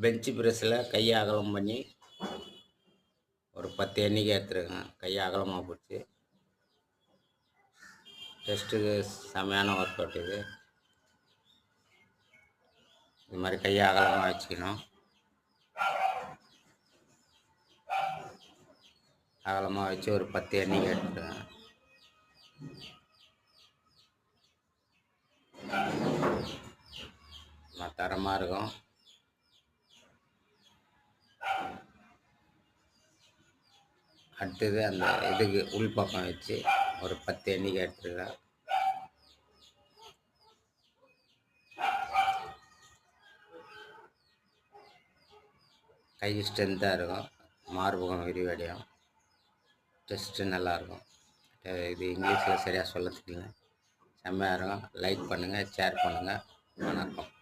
Bench பிரஸ்ஸில் கையை அகலம் பண்ணி ஒரு 10 எண்ணிக்கை எடுத்துருக்கேன். கையை அகலமாக பிடிச்சி டெஸ்ட்டுக்கு செமையான ஒர்க் அவுட் இது. இது மாதிரி கையை அகலமாக வச்சுக்கணும். அகலமாக வச்சு ஒரு 10 எண்ணிக்கை எடுத்துருக்கேன். தரமாக இருக்கும். அடுத்தது அந்த இதுக்கு உள்பக்கம் வச்சு ஒரு 10 எண்ணிக்கை எடுத்துருக்கேன். கை ஸ்ட்ரென்த்தாக இருக்கும், மார்பகம் விரிவடையும், டெஸ்ட்டு நல்லாயிருக்கும். இது இங்கிலீஷில் சரியாக சொல்ல தெரியல. செம்மையாக இருக்கும். லைக் பண்ணுங்கள், ஷேர் பண்ணுங்கள். வணக்கம்.